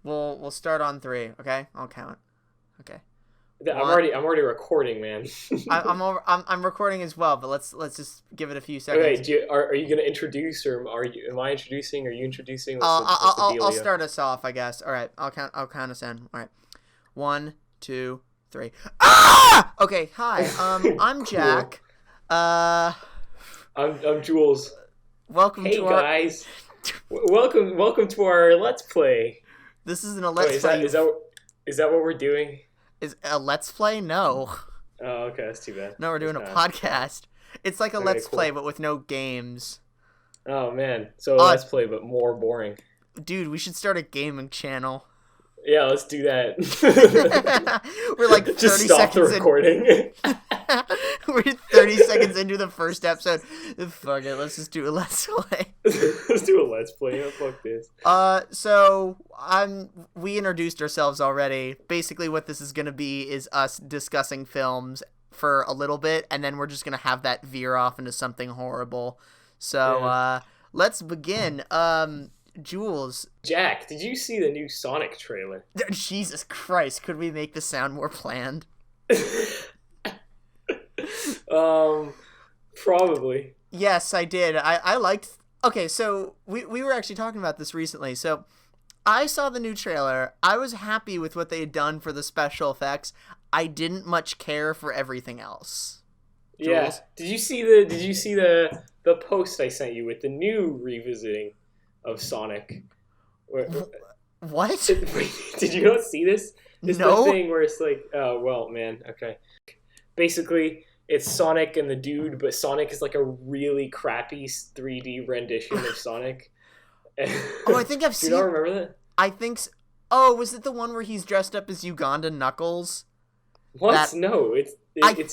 We'll start on three. Okay, I'll count. Okay. I'm already recording, man. I'm recording as well, but let's just give it a few Okay, seconds. are you gonna introduce, or am I introducing? Are you introducing? What's the I'll dealio? start us off, I guess. All right, I'll count us in. All right, 1, 2, 3. Ah! Okay, hi. I'm Cool. Jack. Uh, I'm Jules. welcome Hey to our. guys, welcome to our Let's Play. This isn't a Wait, let's play. is that what we're doing? Is a let's play? No, Oh, okay, that's too bad. no, we're It's doing a not. podcast. It's like a Okay, let's play, cool. but with no games. Oh man, so Uh, Let's Play, but more boring. dude, we should start a gaming channel. Yeah, let's do that. We're like 30 Just stop the seconds in. recording. We're 30 seconds into the first episode. Fuck it, let's just do a let's play. Let's do a Let's Play. Oh, fuck this. So we introduced ourselves already. Basically what this is gonna be is us discussing films for a little bit, and then we're just gonna have that veer off into something horrible. So Yeah. let's begin. Jules. Jack, did you see the new Sonic trailer? Jesus Christ, could we make this sound more planned? Probably. Yes, I did. I liked. Okay, so we were actually talking about this recently. So I saw the new trailer. I was happy with what they had done for the special effects. I didn't much care for everything else. Yeah. Jules? Did you see the post I sent you with the new revisiting of Sonic? What? Did you not see this? It's No. the thing where it's like, oh well, man. Okay. Basically, it's Sonic and the dude, but Sonic is like a really crappy 3D rendition of Sonic. Oh, I think I've Do seen. you not remember that? I think. Oh, was it the one where he's dressed up as Uganda Knuckles? What? That- No, it's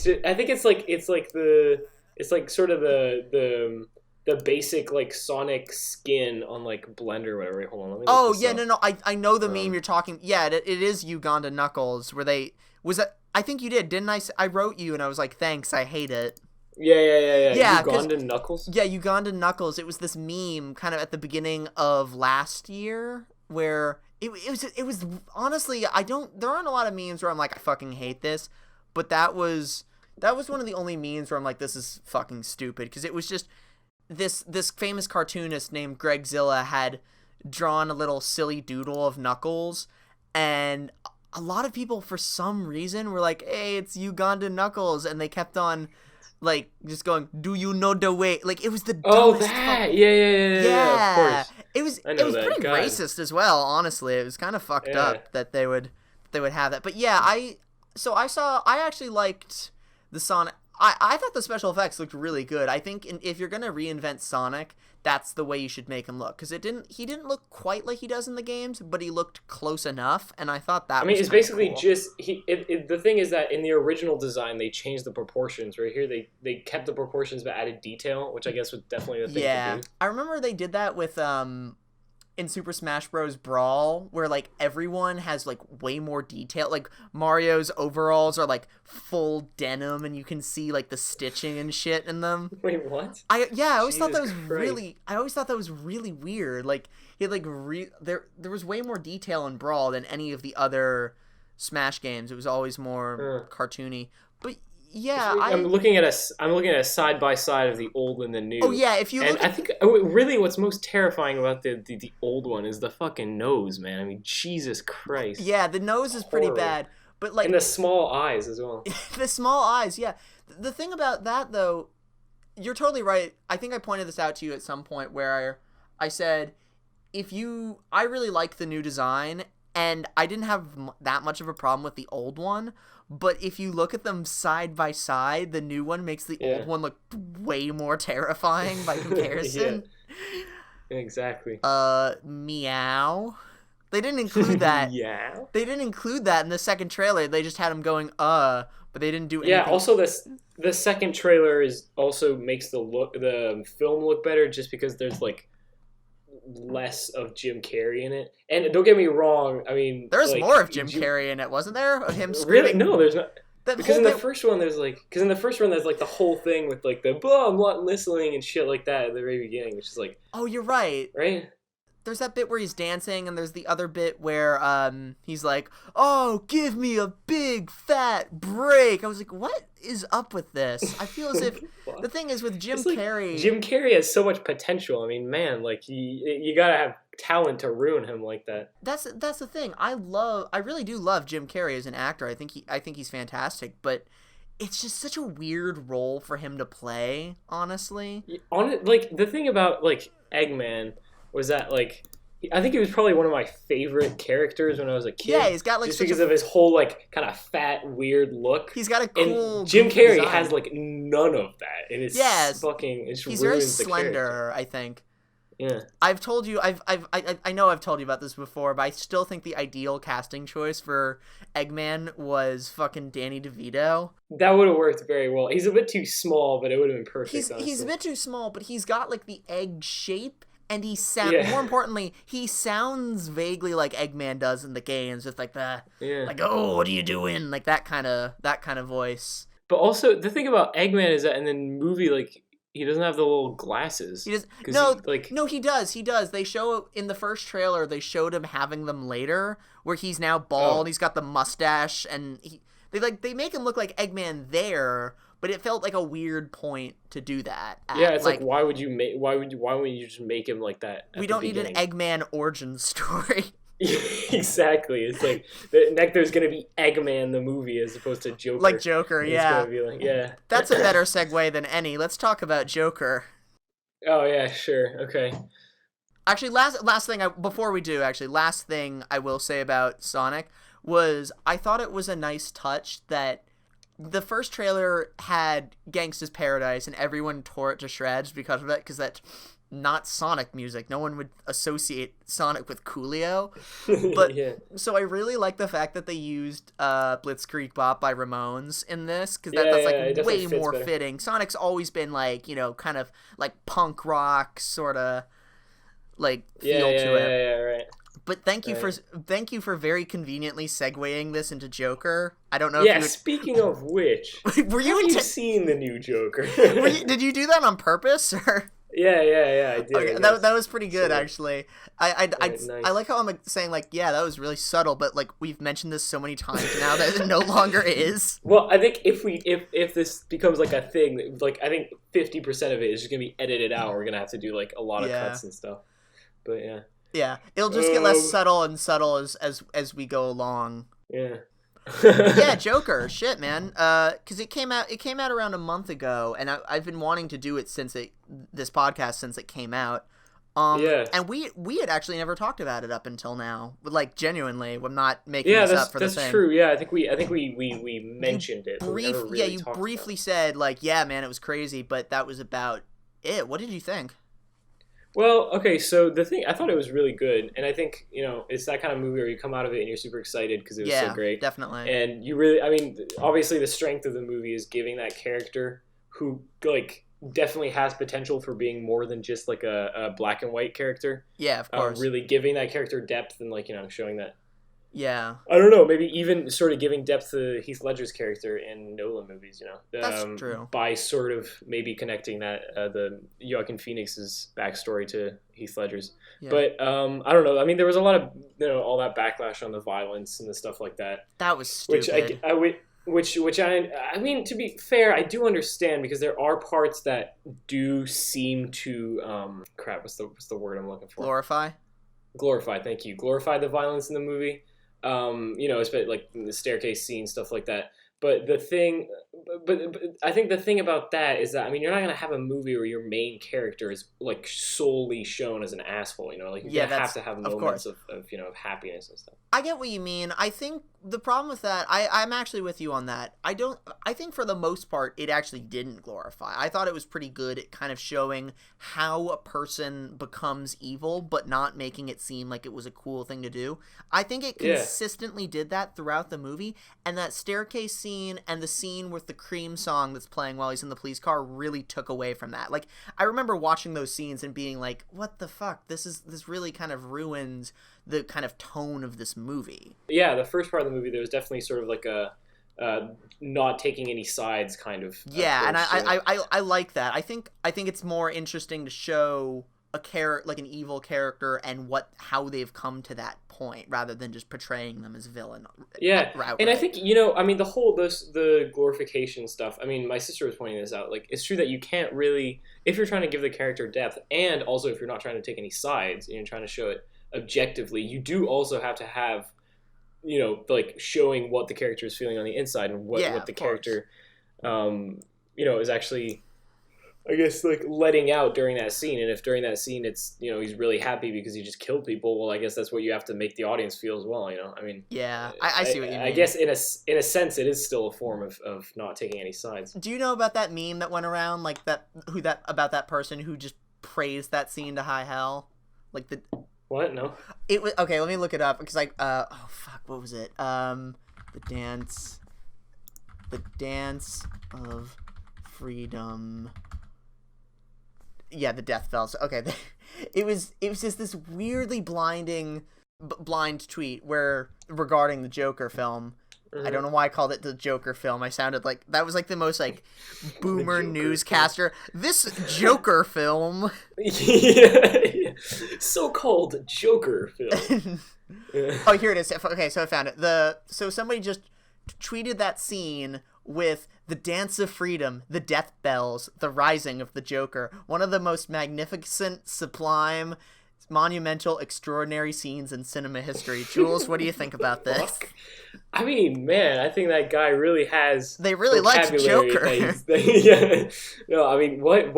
just, I think it's like sort of the basic like Sonic skin on like Blender or whatever. Wait, hold on, let me look Oh this yeah, up. no. I know the meme Um, you're talking. Yeah, it is Uganda Knuckles. Where they was that? I think you did, didn't I? I wrote you and I was like, thanks, I hate it. Yeah. Yeah, 'cause- Uganda Knuckles. Yeah, Uganda Knuckles. It was this meme kind of at the beginning of last year where it was honestly there aren't a lot of memes where I'm like I fucking hate this, but that was one of the only memes where I'm like this is fucking stupid because it was just this famous cartoonist named Greg Zilla had drawn a little silly doodle of Knuckles, and a lot of people for some reason were like, "Hey, it's Uganda Knuckles," and they kept on like just going, "Do you know the way?" Like it was the Oh, dumbest. that. Yeah. Of course. It was I know it was that. pretty God. racist as well. Honestly, it was kind of fucked Yeah. up that they would have that. But yeah, I actually liked the Sonic. I thought the special effects looked really good. I think if you're gonna reinvent Sonic, that's the way you should make him look because he didn't look quite like he does in the games, but he looked close enough, and I thought that. I mean, was it's kinda basically cool. just the thing is that in the original design they changed the proportions. Right here, they kept the proportions but added detail, which I guess was definitely the thing Yeah, to do. I remember they did that with in Super Smash Bros. Brawl, where like everyone has like way more detail. Like Mario's overalls are like full denim, and you can see like the stitching and shit in them. Wait, what? I always thought that was Jesus Christ. I always thought that was really weird. Like he had like there was way more detail in Brawl than any of the other Smash games. It was always more cartoony. But yeah, I'm looking at a side by side of the old and the new. Oh yeah, if you And look I at think really what's most terrifying about the old one is the fucking nose, man. I mean, Jesus Christ. yeah, the nose is pretty Horrible. bad. But like And the small eyes as well. the small eyes, yeah. The thing about that though, you're totally right. I think I pointed this out to you at some point where I said I really like the new design and I didn't have that much of a problem with the old one, but if you look at them side by side, the new one makes the old one look way more terrifying by comparison. Exactly. Meow. They didn't include that. Yeah. They didn't include that in the second trailer. They just had him going, but they didn't do anything. Yeah, also the second trailer also makes the film look better just because there's like less of Jim Carrey in it. And don't get me wrong, I mean There's like, more of Jim Carrey in it, wasn't there? Of him Really? screaming. No, there's not. That Because whole in the bit- first one, there's like the whole thing with like the I'm not listening and shit like that at the very beginning, which is like Oh, you're right. right. that bit where he's dancing, and there's the other bit where he's like, "Oh, give me a big fat break." I was like, what is up with this? I feel as if the thing is with Jim Carrey. Jim Carrey has so much potential. I mean, man, like you gotta have talent to ruin him like that. That's the thing. I really do love Jim Carrey as an actor. I think he's fantastic, but it's just such a weird role for him to play, honestly. Like, the thing about, like, Eggman was that, like, I think he was probably one of my favorite characters when I was a kid. Yeah, he's got, like, just because of his whole, like, kind of fat, weird look. He's got a cool and Jim Carrey design. has, like, none of that. And it's fucking... He's very slender, I think. Yeah. I've told you, I know I've told you about this before, but I still think the ideal casting choice for Eggman was fucking Danny DeVito. That would have worked very well. He's a bit too small, but it would have been perfect. He's a bit too small, but he's got like the egg shape, and more importantly, he sounds vaguely like Eggman does in the games, with like the like, "Oh, what are you doing?" like that kind of voice. But also the thing about Eggman is that in the movie, like, he doesn't have the little glasses. He does. No, he does. He does. They show in the first trailer. They showed him having them later, where he's now bald. He's got the mustache, and they make him look like Eggman there. But it felt like a weird point to do that. It's like why would you just make him like that? We don't need an Eggman origin story. Exactly. It's like there's gonna be Eggman the movie as opposed to Joker. Like Joker, yeah. It's gonna be like, That's a better segue than any. Let's talk about Joker. Oh yeah, sure, okay. Actually, last thing I will say about Sonic was I thought it was a nice touch that the first trailer had Gangsta's Paradise and everyone tore it to shreds because of it, because that's not Sonic music. No one would associate Sonic with Coolio. But so I really like the fact that they used Blitzkrieg Bop by Ramones in this, because that's way more fitting. Sonic's always been like, kind of like punk rock sort of like feel to it. Yeah, right. But thank you for very conveniently segueing this into Joker. I don't know. Yeah. Speaking of which, have you seen the new Joker? Did you do that on purpose, or? Yeah, I did. Okay, that was pretty good, actually. I like how I'm like, saying like, yeah, that was really subtle, but like we've mentioned this so many times now that it no longer is. Well, I think if this becomes like a thing, like I think 50% of it is just gonna be edited out. We're gonna have to do like a lot of cuts and stuff. But yeah. Yeah, it'll just get less subtle as we go along. Yeah. Yeah, Joker, shit, man. Because it came out around a month ago, and I've been wanting to do it since this podcast since it came out. And we had actually never talked about it up until now. Like, genuinely, I'm not making this up for the thing. That's true. Yeah, I think we mentioned it. You briefly said like, yeah, man, it was crazy, but that was about it. What did you think? Well, okay, so the thing, I thought it was really good, and I think, it's that kind of movie where you come out of it and you're super excited because it was so great. Definitely. And you really, I mean, obviously the strength of the movie is giving that character who, like, definitely has potential for being more than just, like, a black and white character. Yeah, of course. Really giving that character depth and, like, showing that. Yeah. I don't know, maybe even sort of giving depth to Heath Ledger's character in Nolan movies, That's true. By sort of maybe connecting that, the Joaquin Phoenix's backstory to Heath Ledger's. Yeah. But, I don't know, I mean, there was a lot of, all that backlash on the violence and the stuff like that. That was stupid. Which I mean, to be fair, I do understand, because there are parts that do seem to, what's the word I'm looking for? Glorify, thank you. Glorify the violence in the movie. Especially like the staircase scene, stuff like that. But I think the thing about that is that, I mean, you're not going to have a movie where your main character is like solely shown as an asshole, like you have to have moments of happiness and stuff. I get what you mean. I think the problem with that, I'm actually with you on that. I think for the most part, it actually didn't glorify. I thought it was pretty good at kind of showing how a person becomes evil, but not making it seem like it was a cool thing to do. I think it consistently did that throughout the movie, and that staircase scene and the scene with the Cream song that's playing while he's in the police car really took away from that. Like, I remember watching those scenes and being like, what the fuck? This really kind of ruins the kind of tone of this movie. Yeah, the first part of the movie, there was definitely sort of like a not taking any sides kind of. Yeah, and I like that. I think it's more interesting to show like an evil character and how they've come to that point, rather than just portraying them as villain. Yeah, and I think the glorification stuff. I mean, my sister was pointing this out. Like, it's true that you can't really, if you're trying to give the character depth, and also if you're not trying to take any sides and you're trying to show it objectively, you do also have to have, like, showing what the character is feeling on the inside and what the character, is actually, I guess, like, letting out during that scene. And if during that scene it's, he's really happy because he just killed people, well, I guess that's what you have to make the audience feel as well, I mean, yeah, I see what you mean. I guess in a sense it is still a form of not taking any sides. Do you know about that meme that went around, like, about that person who just praised that scene to high hell? Like, the... What? No. It was... Okay, let me look it up, because, like, oh, fuck, what was it? The Dance of Freedom... Yeah, the death bells. Okay, it was just this weirdly blind tweet regarding the Joker film. Mm-hmm. I don't know why I called it the Joker film. I sounded like that was like the most like boomer newscaster. This Joker film. Yeah. So-called Joker film. Oh, here it is. Okay, so I found it. So somebody just tweeted that scene with the Dance of Freedom, the death bells, the rising of the Joker, one of the most magnificent, sublime, monumental, extraordinary scenes in cinema history. Jules, what do you think about this? I mean, man, I think that guy really has. They really like Joker. Yeah. No, I mean, what?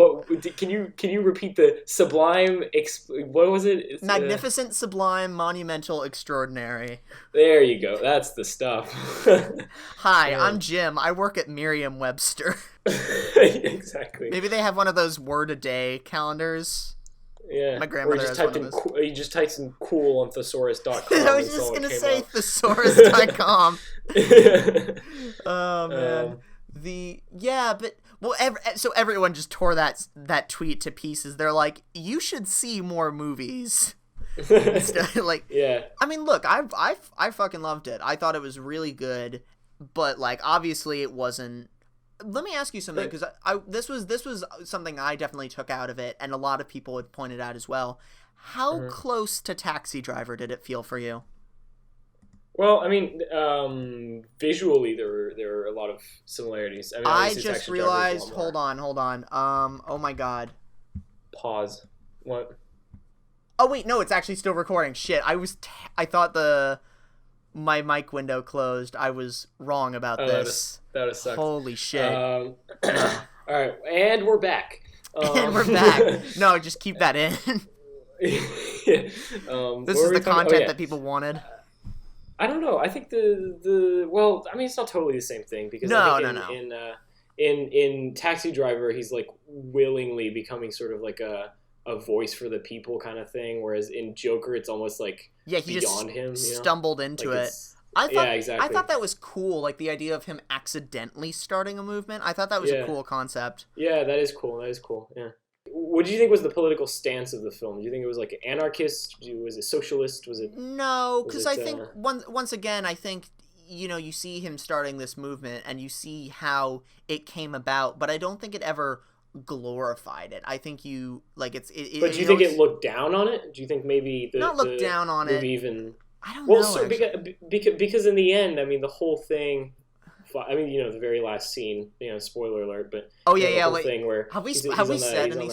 Can you repeat the sublime? What was it? It's magnificent, sublime, monumental, extraordinary. There you go. That's the stuff. Hi, I'm Jim. I work at Merriam-Webster. Exactly. Maybe they have one of those word a day calendars. Yeah, my grandmother has one of those. You just typed in cool on thesaurus.com. I was just going to say thesaurus.com. Oh, man. So everyone just tore that tweet to pieces. They're like, you should see more movies. Like, yeah. I mean, look, I fucking loved it. I thought it was really good, but, like, obviously it wasn't. Let me ask you something, because this was something I definitely took out of it, and a lot of people had pointed out as well. How close to Taxi Driver did it feel for you? Well, I mean, visually there were a lot of similarities. I mean, I just realized. Hold on. Oh my god. Pause. What? Oh wait, no, it's actually still recording. Shit, I thought my mic window closed. I was wrong about this. That would suck. Holy shit. All right, and we're back. And we're back. No, just keep that in. Yeah. This is the content that people wanted. I don't know. I think well, I mean, it's not totally the same thing, because in Taxi Driver, he's like willingly becoming sort of like a voice for the people kind of thing, whereas in Joker it's almost like he beyond just him, stumbled into it. Exactly. I thought that was cool, like the idea of him accidentally starting a movement. I thought that was a cool concept. Yeah, that is cool. Yeah. What do you think was the political stance of the film? Do you think it was like anarchist? Was it socialist? Was it? No, because I think once again, I think you see him starting this movement and you see how it came about, but I don't think it ever glorified it. I think but do you think it looked down on it? Do you think maybe not looked down on it? Even I don't know. Well, so because in the end, I mean, the whole thing. I mean, the very last scene. Spoiler alert, but the whole thing where have we said any?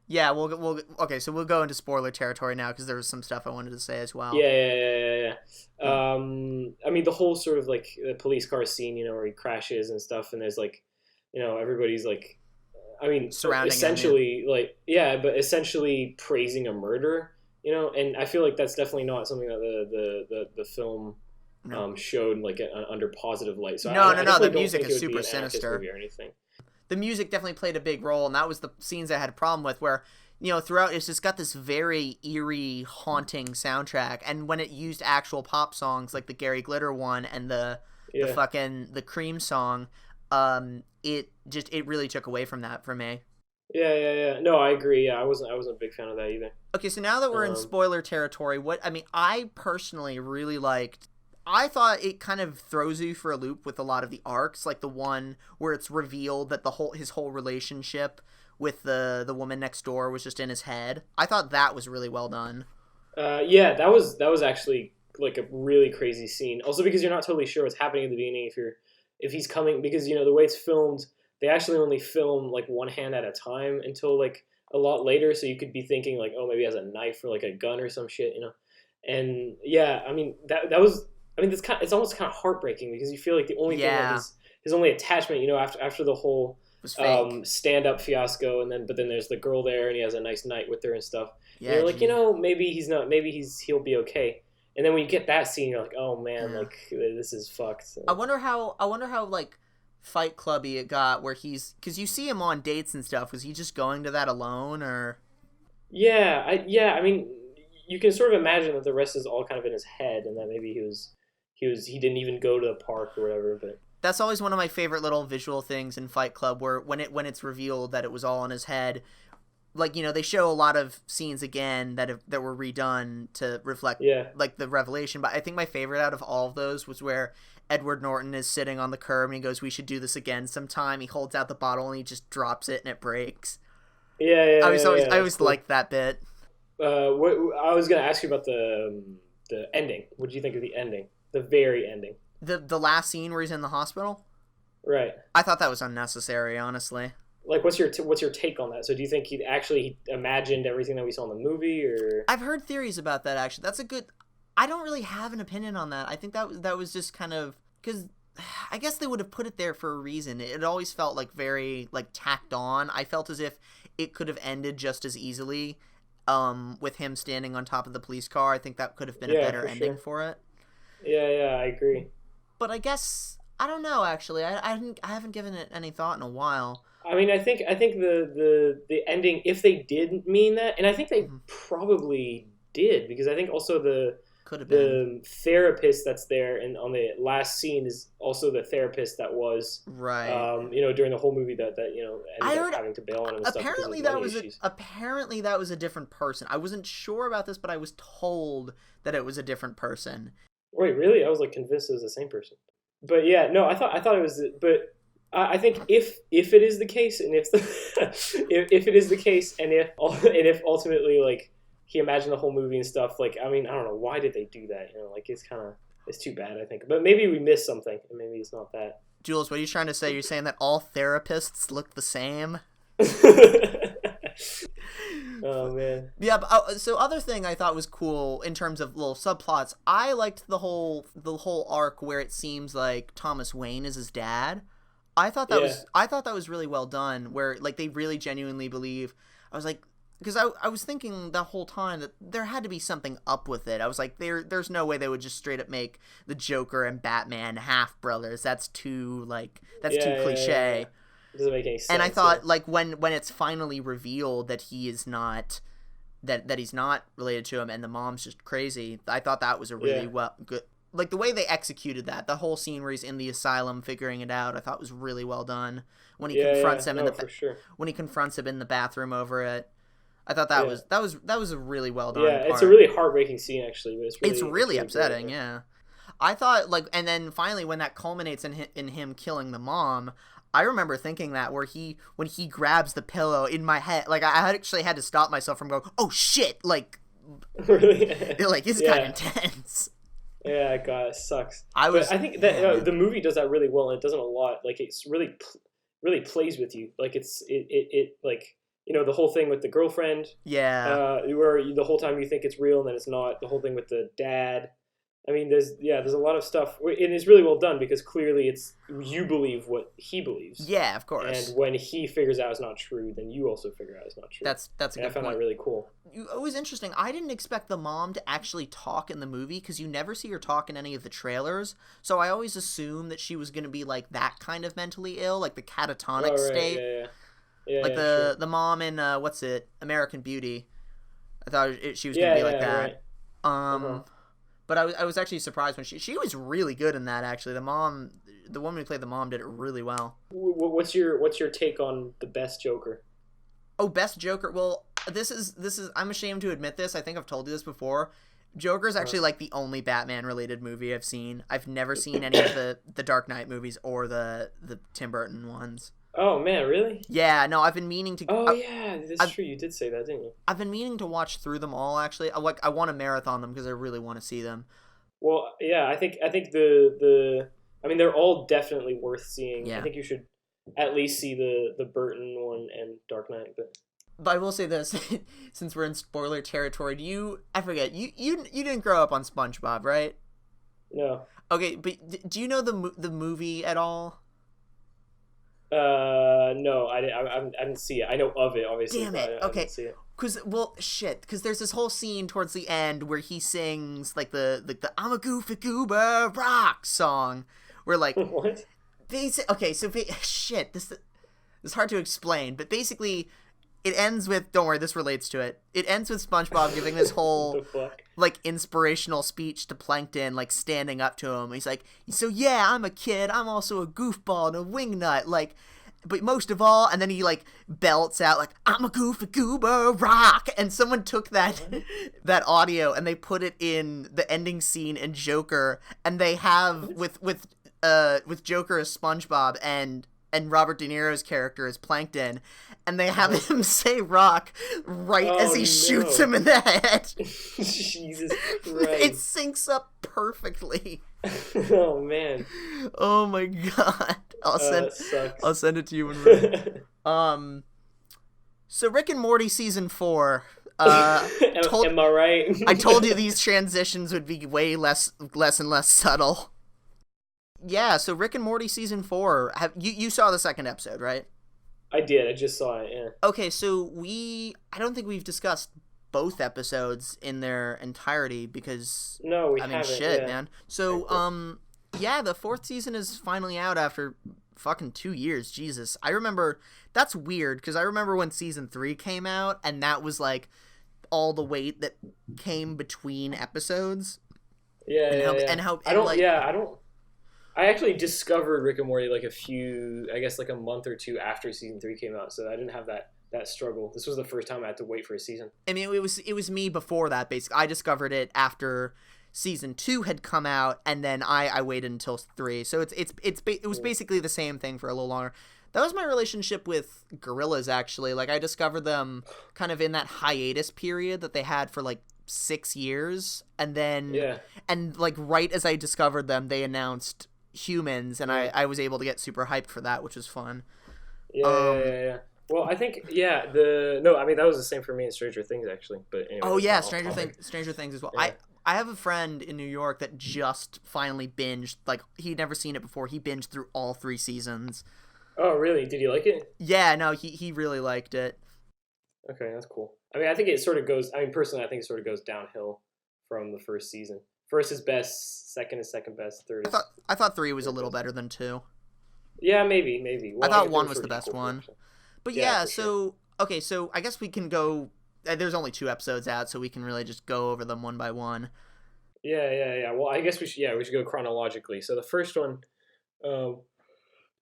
Yeah, we'll okay. So we'll go into spoiler territory now, because there was some stuff I wanted to say as well. Yeah. I mean, the whole sort of like the police car scene, where he crashes and stuff, and there's like, everybody's like, I mean, surrounding essentially him, but essentially praising a murder, and I feel like that's definitely not something that the film showed like under positive light. So no, the music is super sinister or anything. The music definitely played a big role, and that was the scenes I had a problem with, where throughout it's just got this very eerie, haunting soundtrack, and when it used actual pop songs like the Gary Glitter one and the Cream song, it really took away from that for me. Yeah. No, I agree. Yeah, I wasn't a big fan of that either. Okay, so now that we're in spoiler territory, I personally really liked. I thought it kind of throws you for a loop with a lot of the arcs, like the one where it's revealed that his whole relationship with the woman next door was just in his head. I thought that was really well done. Yeah, that was actually like a really crazy scene. Also because you're not totally sure what's happening at the beginning if he's coming, because the way it's filmed, they actually only film like one hand at a time until like a lot later, so you could be thinking like, oh, maybe he has a knife or like a gun or some shit, And yeah, I mean that was, I mean, it's almost kind of heartbreaking because you feel like the only thing that his only attachment, after the whole stand-up fiasco, but then there's the girl there and he has a nice night with her and stuff. Yeah, and you're like, maybe he's not, he'll be okay. And then when you get that scene, you're like, oh man, like this is fucked. So. I wonder how like Fight Clubby it got, where because you see him on dates and stuff. Was he just going to that alone, or? Yeah, I mean, you can sort of imagine that the rest is all kind of in his head, and that maybe he didn't even go to the park or whatever. But that's always one of my favorite little visual things in Fight Club, where when it's revealed that it was all in his head. Like, they show a lot of scenes again that were redone to reflect like the revelation. But I think my favorite out of all of those was where Edward Norton is sitting on the curb and he goes, "We should do this again sometime." He holds out the bottle and he just drops it and it breaks. Yeah. I always cool. Liked that bit. I was gonna ask you about the ending. What did you think of the ending? The very ending. The last scene where he's in the hospital. Right. I thought that was unnecessary, honestly. Like, what's your take on that? So, do you think he actually imagined everything that we saw in the movie, or? I've heard theories about that. Actually, that's a good. I don't really have an opinion on that. I think that was just kind of because I guess they would have put it there for a reason. It always felt like very like tacked on. I felt as if it could have ended just as easily, with him standing on top of the police car. I think that could have been a better ending for it. Yeah, I agree. But I guess I don't know. Actually, I haven't given it any thought in a while. I mean, I think the ending, if they did mean that, and I think they probably did, because I think also the therapist that's there and on the last scene is also the therapist that was during the whole movie that ended up having to bail on him and apparently stuff. Apparently that was a different person. I wasn't sure about this, but I was told that it was a different person. Wait, really? I was like convinced it was the same person. But yeah, no, I thought it was, but. I think if it is the case, and if it is the case, and if ultimately like he imagined the whole movie and stuff, like, I mean, I don't know, why did they do that? Like it's too bad, I think. But maybe we missed something, and maybe it's not that. Jules, what are you trying to say? You're saying that all therapists look the same? Oh man. Yeah. But, so other thing I thought was cool in terms of little subplots. I liked the whole arc where it seems like Thomas Wayne is his dad. I thought that was really well done, where like they really genuinely believe. I was like, because I was thinking the whole time that there had to be something up with it. I was like, there's no way they would just straight up make the Joker and Batman half brothers. That's too cliche. Doesn't make any sense. And I thought like when it's finally revealed that he is not that he's not related to him and the mom's just crazy, I thought that was a really good. Like, the way they executed that, the whole scene where he's in the asylum figuring it out, I thought was really well done. When he confronts him when he confronts him in the bathroom over it, I thought that was a really well done part. It's a really heartbreaking scene, actually. But it's really upsetting, yeah. I thought, like, and then finally when that culminates in him killing the mom, I remember thinking that when he grabs the pillow in my head, like, I actually had to stop myself from going, oh shit, like, really? It's kind of intense. Yeah, God, it sucks. I think that the movie does that really well, and it does it a lot. Like, it's really plays with you. Like, it like, the whole thing with the girlfriend. Yeah. Where the whole time you think it's real, and then it's not. The whole thing with the dad. I mean, there's a lot of stuff, and it's really well done because clearly you believe what he believes. Yeah, of course. And when he figures out it's not true, then you also figure out it's not true. That's a good point. I found that really cool. It was interesting. I didn't expect the mom to actually talk in the movie because you never see her talk in any of the trailers. So I always assumed that she was going to be like that kind of mentally ill, like the catatonic state. Yeah, like the mom in American Beauty. I thought she was going to be like that. Right. But I was actually surprised when she was really good in that, actually. The woman who played the mom did it really well. What's your take on the best Joker? Oh, best Joker. Well, this is I'm ashamed to admit this. I think I've told you this before. Joker is actually like the only Batman related movie I've seen. I've never seen any of the Dark Knight movies or the Tim Burton ones. Oh man, really? Yeah, no, I've been meaning to. Oh yeah, that's true. You did say that, didn't you? I've been meaning to watch through them all. Actually, I want to marathon them because I really want to see them. Well, yeah, I think the I mean they're all definitely worth seeing. Yeah. I think you should at least see the Burton one and Dark Knight, But I will say this, since we're in spoiler territory, I forget, you didn't grow up on SpongeBob, right? No. Okay, but do you know the movie at all? No, I didn't see it. I know of it, obviously. Damn it. I Okay. didn't see it. Because there's this whole scene towards the end where he sings like the I'm a goofy goober rock song, where like What? this is hard to explain, but basically it ends with, don't worry, this relates to it. It ends with SpongeBob giving this whole like inspirational speech to Plankton, like standing up to him. He's like, so yeah, I'm a kid. I'm also a goofball and a wingnut. Like, but most of all, and then he like belts out like, I'm a goofy goober rock. And someone took that audio and they put it in the ending scene in Joker, and they have with Joker as SpongeBob and Robert De Niro's character as Plankton, and they have him say rock as he shoots him in the head. Jesus Christ. It syncs up perfectly. Oh man. Oh my god. I'll send it to you when we're So Rick and Morty season 4. Am I right? I told you these transitions would be way less and less subtle. Yeah, so Rick and Morty season 4. You saw the second episode, right? I did. I just saw it. Yeah. Okay, so I don't think we've discussed both episodes in their entirety because no, we haven't. Shit, man. So yeah, the 4th season is finally out after fucking 2 years. Jesus, I remember. That's weird because I remember when season 3 came out, and that was like all the wait that came between episodes. Yeah, yeah. I actually discovered Rick and Morty like a month or two after season 3 came out, so I didn't have that struggle. This was the first time I had to wait for a season. I mean, it was me before that. Basically, I discovered it after season 2 had come out, and then I waited until 3. So it was basically the same thing for a little longer. That was my relationship with Gorillas, actually. Like, I discovered them kind of in that hiatus period that they had for like 6 years, and then and like right as I discovered them, they announced Humans, and I was able to get super hyped for that, which was fun. Yeah. Well, I think that was the same for me in Stranger Things, actually. But anyway. Oh yeah, Stranger Things as well. Yeah. I have a friend in New York that just finally binged, like he'd never seen it before. He binged through all 3 seasons. Oh really? Did he like it? Yeah, no, he really liked it. Okay, that's cool. I mean, I think it sort of goes. I mean, personally, I think it sort of goes downhill from the first season. First is best, second is second best, third is... I thought 3 was a little better than 2. Yeah, maybe. Well, I thought 1 was the best one. But yeah, so... Sure. Okay, so I guess we can go... There's only 2 episodes out, so we can really just go over them one by one. Yeah. Well, I guess we should go chronologically. So the first one...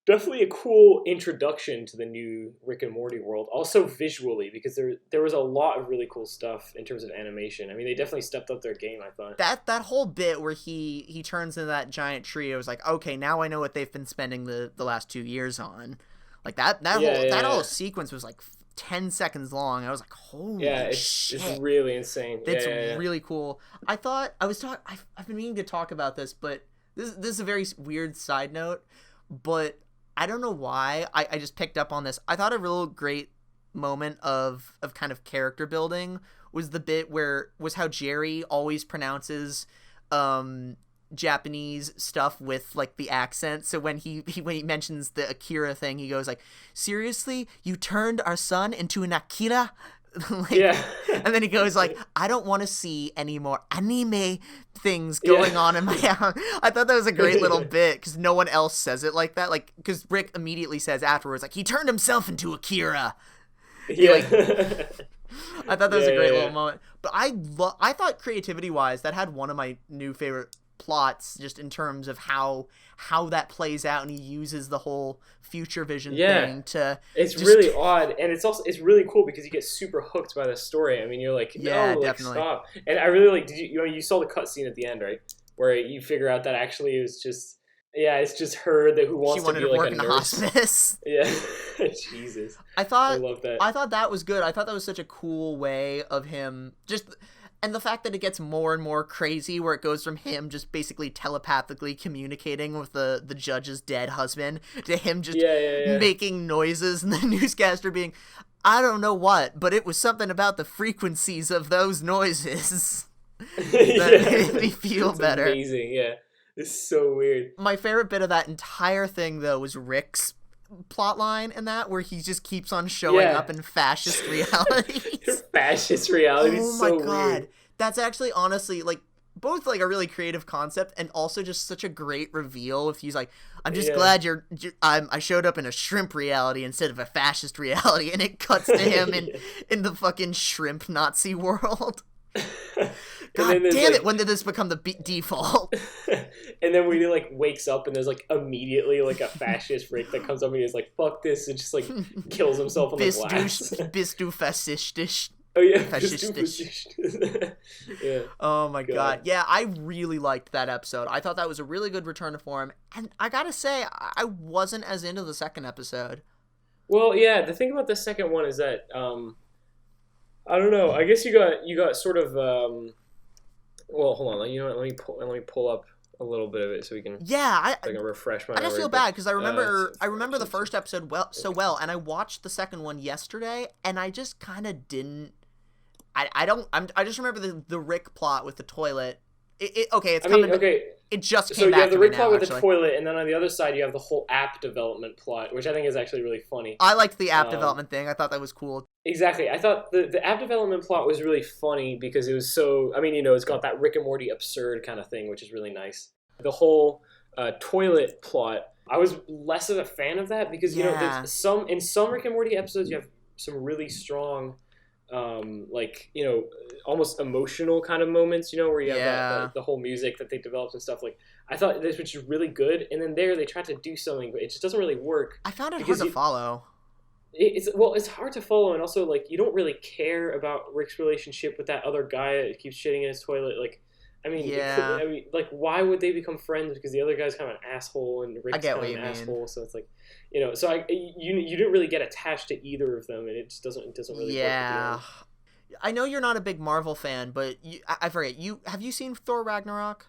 definitely a cool introduction to the new Rick and Morty world. Also visually, because there was a lot of really cool stuff in terms of animation. I mean, they definitely stepped up their game, I thought. That whole bit where he turns into that giant tree, I was like, okay, now I know what they've been spending the last 2 years on. Like that whole sequence was like 10 seconds long. I was like, holy shit. It's really insane. It's really cool. I've been meaning to talk about this, but this is a very weird side note, but I don't know why I just picked up on this. I thought a real great moment of kind of character building was the bit was how Jerry always pronounces Japanese stuff with like the accent. So when he mentions the Akira thing, he goes like, seriously, you turned our son into an Akira? And then he goes like, I don't want to see any more anime things going on in my house. I thought that was a great little bit because no one else says it like that. Like, because Rick immediately says afterwards, like, he turned himself into Akira. I thought that was a great little moment. But I thought creativity wise, that had one of my new favorite plots, just in terms of how that plays out, and he uses the whole future vision thing to... It's really odd, and it's really cool because you get super hooked by the story. I mean, you're like, definitely. Stop. And I really like, you saw the cutscene at the end, right? Where you figure out that actually it was just Yeah, it's just her who wants to be like work a in nurse. A hospice. Yeah, Jesus. I love that. I thought that was good. I thought that was such a cool way of him and the fact that it gets more and more crazy, where it goes from him just basically telepathically communicating with the judge's dead husband to him just making noises, and the newscaster being, I don't know what, but it was something about the frequencies of those noises that made me feel better. Amazing, yeah. It's so weird. My favorite bit of that entire thing, though, was Rick's plotline in that, where he just keeps on showing up in fascist realities. Fascist realities. Oh my god, weird. That's actually honestly like both like a really creative concept and also just such a great reveal. If he's like, I'm just glad I showed up in a shrimp reality instead of a fascist reality, and it cuts to him in the fucking shrimp Nazi world. God damn it! When did this become the default? And then when he like wakes up and there's like immediately like a fascist Rick that comes up and he's like, "Fuck this!" and just like kills himself on the glass. Bist du fascistisch? Oh yeah, fascistisch. Yeah. Oh my god. Yeah, I really liked that episode. I thought that was a really good return to form, and I gotta say, I wasn't as into the second episode. Well, yeah. The thing about the second one is that I don't know. I guess you got sort of. Well, hold on. You know what? Let me pull up a little bit of it so we can. Yeah, I can refresh my. I just feel bad because I remember the first episode so well, and I watched the second one yesterday, and I just kind of didn't. I just remember the Rick plot with the toilet. It just came back. So you have the Rick plot with the toilet, and then on the other side you have the whole app development plot, which I think is actually really funny. I liked the app development thing. I thought that was cool. Exactly. I thought the app development plot was really funny because it was so. I mean, it's got that Rick and Morty absurd kind of thing, which is really nice. The whole toilet plot, I was less of a fan of that because there's some Rick and Morty episodes you have some really strong. Almost emotional kind of moments, where you have the whole music that they developed and stuff. Like, I thought this was really good, and then they tried to do something, but it just doesn't really work. I found it hard to follow. It's hard to follow, and also, like, you don't really care about Rick's relationship with that other guy that keeps shitting in his toilet. Like, I mean, like, why would they become friends? Because the other guy's kind of an asshole, and Rick's kind of an asshole. So it's like, so you didn't really get attached to either of them, and it just doesn't really work. Yeah, I know you're not a big Marvel fan, but I forget. Have you seen Thor Ragnarok?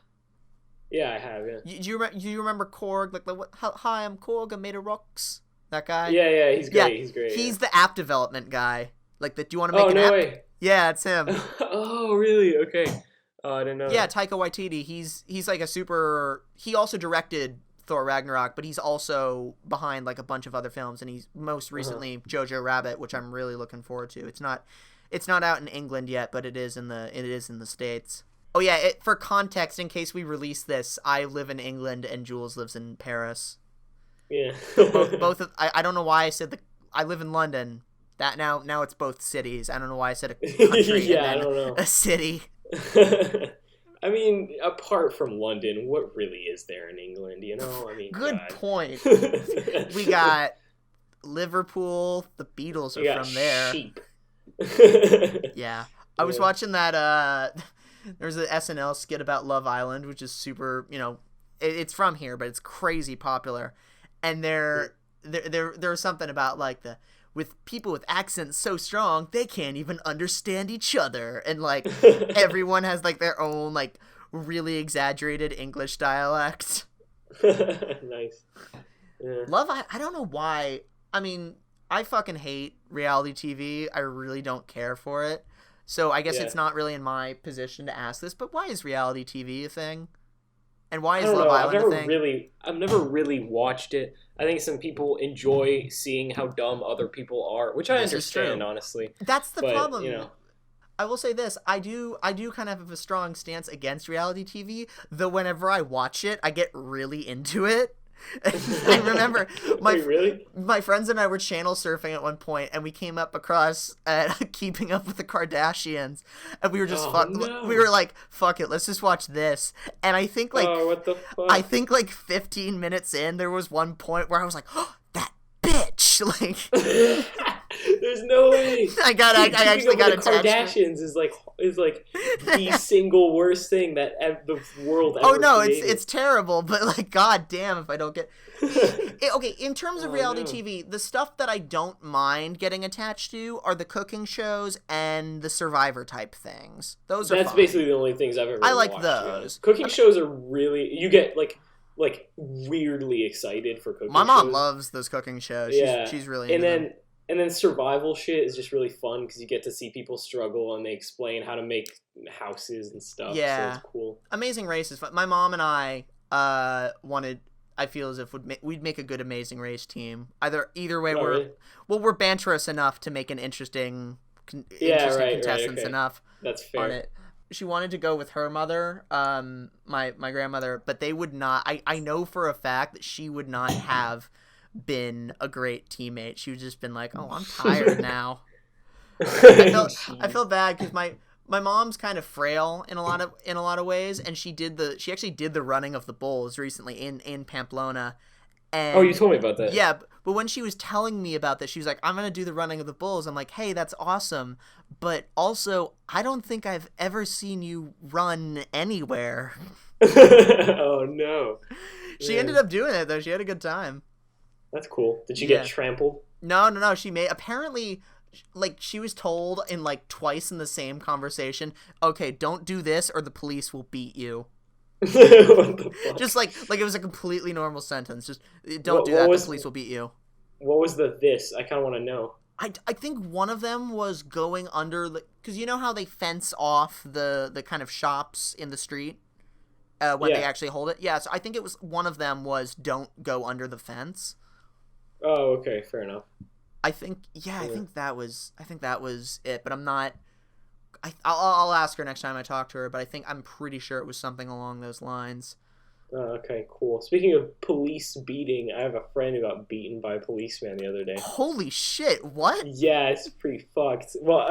Yeah, I have. Yeah. Do you remember Korg? Like, hi, I'm Korg. I'm made of rocks. That guy. Yeah, he's great. He's great. He's the app development guy. Like, do you want to make an app? Oh, no way. Yeah, it's him. Oh, really? Okay. I didn't know. Yeah, Taika Waititi. He's like a super. He also directed Thor Ragnarok, but he's also behind like a bunch of other films, and he's most recently Jojo Rabbit, which I'm really looking forward to. It's not out in England yet, but it is in the States. Oh yeah, for context, in case we release this, I live in England and Jules lives in Paris. Yeah. both of I don't know why I said I live in London. That now it's both cities. I don't know why I said a country and then I don't know. A city. I mean, apart from London, what really is there in England, I mean, good point. We got Liverpool. The Beatles are from there. Sheep. Yeah. I was watching that there's an SNL skit about Love Island, which is super, it's from here, but it's crazy popular. And there's something about like with people with accents so strong they can't even understand each other, and like everyone has like their own like really exaggerated English dialect. Nice. Yeah. Love, I don't know why. I mean, I fucking hate reality TV. I really don't care for it. So I guess it's not really in my position to ask this, but why is reality TV a thing? And why is Love Island a thing? I've never really watched it. I think some people enjoy seeing how dumb other people are, which I understand, honestly. That's the problem. I will say this: I do kind of have a strong stance against reality TV. Though whenever I watch it, I get really into it. I remember my friends and I were channel surfing at one point, and we came up across Keeping Up with the Kardashians, and we were just we were like, fuck it, let's just watch this. And I think like what the fuck? I think like 15 minutes in, there was one point where I was like, oh, that bitch, like There's no way. I actually got attached. Kardashians is like the single worst thing that the world ever created. It's terrible, but like, god damn if I don't get... Okay, in terms of reality TV, the stuff that I don't mind getting attached to are the cooking shows and the Survivor type things. That's fine. Basically the only things I've ever I like watched, those. Cooking shows are really... You get, like weirdly excited for cooking shows. My mom loves those cooking shows. She's really into them. And then survival shit is just really fun because you get to see people struggle and they explain how to make houses and stuff. Yeah. So it's cool. Amazing Race is fun. My mom and I I feel as if we'd make a good Amazing Race team. Either way, we're banterous enough to make an interesting contestants enough. That's fair. On it. She wanted to go with her mother, my grandmother, but they would not. I know for a fact that she would not have been a great teammate. She would just been like, "Oh, I'm tired now." I feel bad because my mom's kind of frail in a lot of ways, and she actually did the running of the bulls recently in Pamplona. And, you told me about that. Yeah, but when she was telling me about this, she was like, "I'm gonna do the running of the bulls." I'm like, "Hey, that's awesome," but also I don't think I've ever seen you run anywhere. Oh no! She ended up doing it though. She had a good time. That's cool. Did she get trampled? No. She apparently, like, she was told in like twice in the same conversation, "Okay, don't do this or the police will beat you." What the fuck? Just like it was a completely normal sentence. Just don't do that. The police will beat you. What was this? I kind of want to know. I think one of them was going under, because you know how they fence off the kind of shops in the street when they actually hold it. Yeah, so I think it was one of them was don't go under the fence. Oh, okay, fair enough. I think that was it, but I'm not. I'll ask her next time I talk to her, but I'm pretty sure it was something along those lines. Oh, okay, cool. Speaking of police beating, I have a friend who got beaten by a policeman the other day. Holy shit! What? Yeah, it's pretty fucked. Well,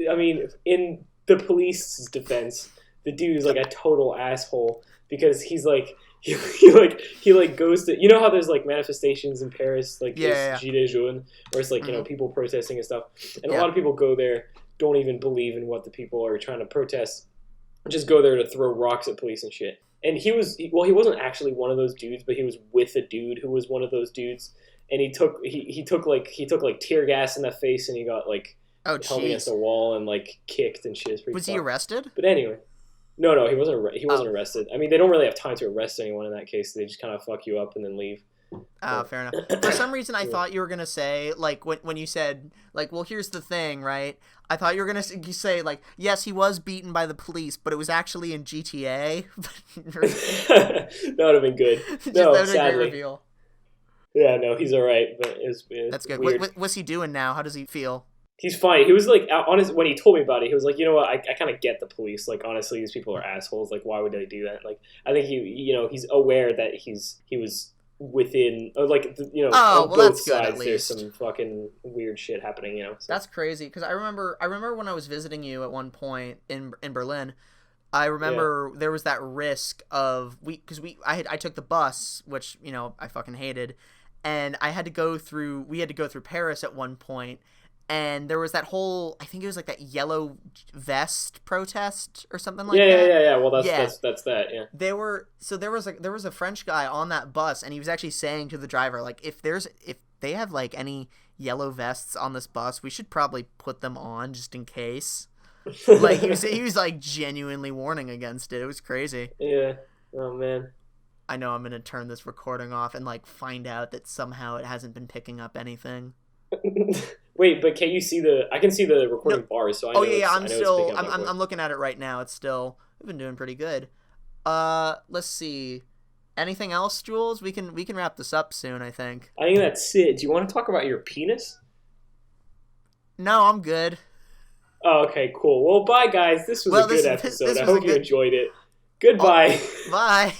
I mean, in the police's defense, the dude is like a total asshole because he's like. He goes to, you know how there's like manifestations in Paris, like this Gilets jaunes, where it's like, you know, people protesting and stuff, and a lot of people go there, don't even believe in what the people are trying to protest, just go there to throw rocks at police and shit. And he wasn't actually one of those dudes, but he was with a dude who was one of those dudes, and he took tear gas in the face, and he got like held against a wall and like kicked and shit. Was he arrested? But anyway. No, he wasn't. He wasn't arrested. I mean, they don't really have time to arrest anyone in that case. They just kind of fuck you up and then leave. Oh, fair enough. For some reason, I thought you were gonna say, like, when you said, like, well, here's the thing, right? I thought you were gonna say, like, yes, he was beaten by the police, but it was actually in GTA. That would have been good. No, that sadly. A great reveal. Yeah, no, he's all right, but it's that's good. Weird. What's he doing now? How does he feel? He's fine. He was like, when he told me about it, he was like, you know what, I kind of get the police. Like, honestly, these people are assholes. Like, why would they do that? Like, I think he's aware that he was within, like, on both sides. There's some fucking weird shit happening. So. That's crazy because I remember when I was visiting you at one point in Berlin. I remember there was that risk of I took the bus, which I fucking hated, and we had to go through Paris at one point. And there was that whole, I think it was like that yellow vest protest or something like that. Yeah. Well, that's that. Yeah. There was a French guy on that bus, and he was actually saying to the driver, like, if they have like any yellow vests on this bus, we should probably put them on just in case. Like he was like genuinely warning against it. It was crazy. Yeah. Oh man. I know I'm gonna turn this recording off and like find out that somehow it hasn't been picking up anything. Wait, but can you see I can see the recording bars, so I know. I'm looking at it right now. It's still, we've been doing pretty good. Let's see. Anything else, Jules? We can wrap this up soon, I think. I think that's it. Do you want to talk about your penis? No, I'm good. Oh, okay, cool. Well, bye, guys. This was a good episode. I hope you enjoyed it. Goodbye. Bye.